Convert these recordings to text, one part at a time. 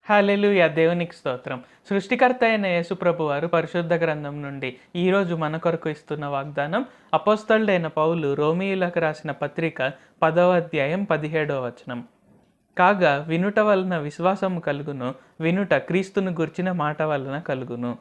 హల్లెలూయా! దేవునికి స్తోత్రం. సృష్టికర్త అయిన యేసుప్రభు వారు పరిశుద్ధ గ్రంథం నుండి ఈరోజు మన కొరకు ఇస్తున్న వాగ్దానం అపోస్తలుడైన పౌలు రోమీయులకు రాసిన పత్రిక 10వ అధ్యాయం 17వ వచనం. కాగా వినుట వలన విశ్వాసము కలుగును, వినుట క్రీస్తును గూర్చిన మాట వలన కలుగును.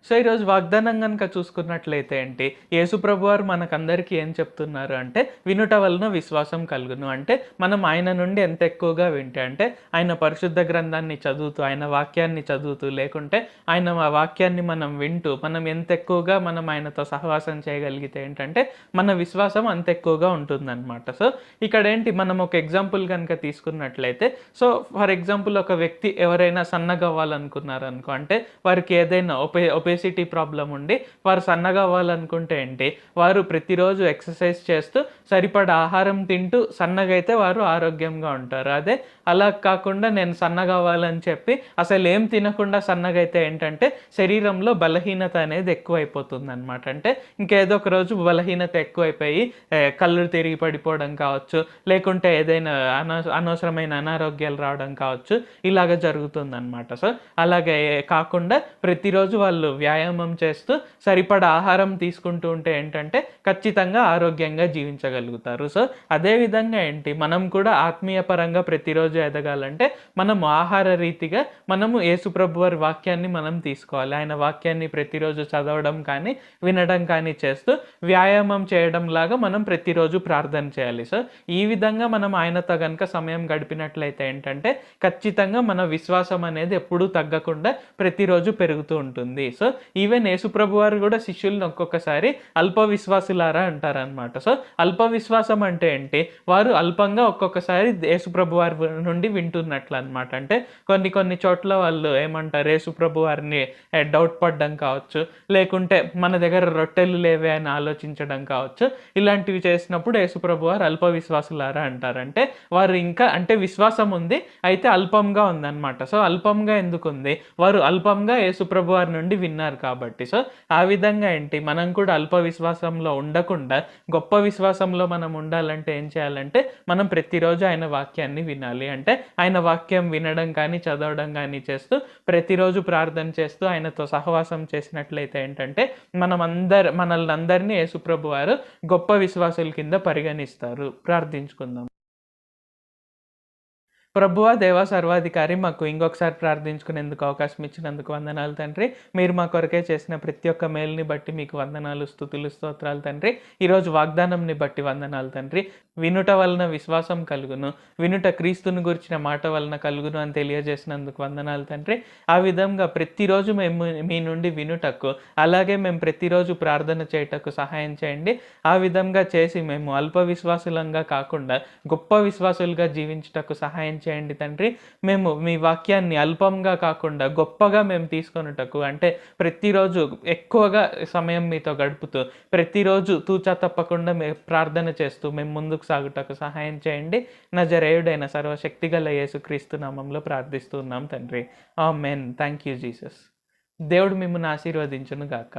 సో, ఈరోజు వాగ్దానం గనుక చూసుకున్నట్లయితే ఏంటి, యేసుప్రభు వారు మనకందరికీ ఏం చెప్తున్నారు అంటే, వినుట వలన విశ్వాసం కలుగును. అంటే మనం ఆయన నుండి ఎంత ఎక్కువగా వింటే, అంటే ఆయన పరిశుద్ధ గ్రంథాన్ని చదువుతూ, ఆయన వాక్యాన్ని చదువుతూ, లేకుంటే ఆయన వాక్యాన్ని మనం వింటూ, మనం ఎంత ఎక్కువగా మనం ఆయనతో సహవాసం చేయగలిగితే ఏంటంటే, మన విశ్వాసం అంత ఎక్కువగా ఉంటుందన్నమాట. సో, ఇక్కడేంటి, మనం ఒక ఎగ్జాంపుల్ గనుక తీసుకున్నట్లయితే, సో ఫర్ ఎగ్జాంపుల్ ఒక వ్యక్తి ఎవరైనా సన్నగవ్వాలనుకున్నారనుకో, అంటే వారికి ఏదైనా ఒబేసిటీ ప్రాబ్లమ్ ఉండి వారు సన్నగా అవ్వాలనుకుంటే ఏంటి, వారు ప్రతిరోజు ఎక్సర్సైజ్ చేస్తూ సరిపడా ఆహారం తింటూ సన్నగా అయితే వారు ఆరోగ్యంగా ఉంటారు. అదే అలా కాకుండా నేను సన్నగా అవ్వాలని చెప్పి అసలు ఏం తినకుండా సన్నగా అయితే ఏంటంటే శరీరంలో బలహీనత అనేది ఎక్కువైపోతుంది అనమాట. అంటే ఇంకేదో ఒక రోజు బలహీనత ఎక్కువైపోయి కళ్ళు తిరిగి పడిపోవడం కావచ్చు, లేకుంటే ఏదైనా అనవసరమైన అనారోగ్యాలు రావడం కావచ్చు, ఇలాగ జరుగుతుందన్నమాట. సో అలాగే కాకుండా ప్రతిరోజు వాళ్ళు వ్యాయామం చేస్తూ సరిపడా ఆహారం తీసుకుంటూ ఉంటే ఏంటంటే ఖచ్చితంగా ఆరోగ్యంగా జీవించగలుగుతారు. సో అదేవిధంగా ఏంటి, మనం కూడా ఆత్మీయ పరంగా ప్రతిరోజు ఎదగాలంటే మనము ఆహార రీతిగా మనము యేసుప్రభు వారి వాక్యాన్ని మనం తీసుకోవాలి. ఆయన వాక్యాన్ని ప్రతిరోజు చదవడం కానీ వినడం కానీ చేస్తూ వ్యాయామం చేయడం లాగా మనం ప్రతిరోజు ప్రార్థన చేయాలి. సో ఈ విధంగా మనం ఆయనతో కనుక సమయం గడిపినట్లయితే ఏంటంటే ఖచ్చితంగా మన విశ్వాసం అనేది ఎప్పుడూ తగ్గకుండా ప్రతిరోజు పెరుగుతూ ఉంటుంది. సో ఈవెన్ యేసుప్రభు వారు కూడా శిష్యులను ఒక్కొక్కసారి అల్ప విశ్వాసులారా అంటారనమాట. సో అల్ప విశ్వాసం అంటే ఏంటి, వారు అల్పంగా ఒక్కొక్కసారి యేసుప్రభు వారి నుండి వింటున్నట్లు అనమాట. అంటే కొన్ని చోట్ల వాళ్ళు ఏమంటారు, యేసుప్రభు వారిని డౌట్ పడడం కావచ్చు, లేకుంటే మన దగ్గర రొట్టెలు లేవే అని ఆలోచించడం కావచ్చు. ఇలాంటివి చేసినప్పుడు యేసుప్రభు వారు అల్ప విశ్వాసులారా అంటారంటే వారు ఇంకా అంటే విశ్వాసం ఉంది, అయితే అల్పంగా ఉందన్నమాట. సో అల్పంగా ఎందుకు ఉంది, వారు అల్పంగా యేసుప్రభు వారి నుండి విన్నారు కాబట్టి. సో ఆ విధంగా ఏంటి, మనం కూడా అల్ప విశ్వాసంలో ఉండకుండా గొప్ప విశ్వాసంలో మనం ఉండాలంటే ఏం చేయాలంటే మనం ప్రతిరోజు ఆయన వాక్యాన్ని వినాలి. అంటే ఆయన వాక్యం వినడం కానీ చదవడం కానీ చేస్తూ ప్రతిరోజు ప్రార్థన చేస్తూ ఆయనతో సహవాసం చేసినట్లయితే ఏంటంటే మనల్ని అందరినీ యేసుప్రభు వారు గొప్ప విశ్వాసుల కింద పరిగణిస్తారు. ప్రార్థించుకుందాం. ప్రభువా, దేవా, సర్వాధికారి, మాకు ఇంకొకసారి ప్రార్థించుకునేందుకు అవకాశం ఇచ్చినందుకు వందనాలు తండ్రి. మీరు మా కొరకే చేసిన ప్రతి ఒక్క మేలుని బట్టి మీకు వందనాలు, స్తుతులు, స్తోత్రాలు తండ్రి. ఈరోజు వాగ్దానంని బట్టి వందనాలు తండ్రి. వినుట వలన విశ్వాసం కలుగును, వినుట క్రీస్తుని గురించిన మాట వలన కలుగును అని తెలియజేసినందుకు వందనాలు తండ్రి. ఆ విధంగా ప్రతిరోజు మేము మీ నుండి వినుటకు, అలాగే మేము ప్రతిరోజు ప్రార్థన చేయటకు సహాయం చేయండి. ఆ విధంగా చేసి మేము అల్ప విశ్వాసులంగా కాకుండా గొప్ప విశ్వాసులుగా జీవించుటకు సహాయం చేయండి తండ్రి. మేము మీ వాక్యాన్ని అల్పంగా కాకుండా గొప్పగా మేము తీసుకొనుటకు, అంటే ప్రతిరోజు ఎక్కువగా సమయం మీతో గడుపుతూ ప్రతిరోజు తూచా తప్పకుండా ప్రార్థన చేస్తూ మేము ముందుకు సాగుటకు సహాయం చేయండి. నజరేయుడైన సర్వశక్తిగల యేసుక్రీస్తు నామంలో ప్రార్థిస్తున్నాం తండ్రి. ఆమేన్. Thank you Jesus. దేవుడు మిమ్మల్ని ఆశీర్వదించును గాక.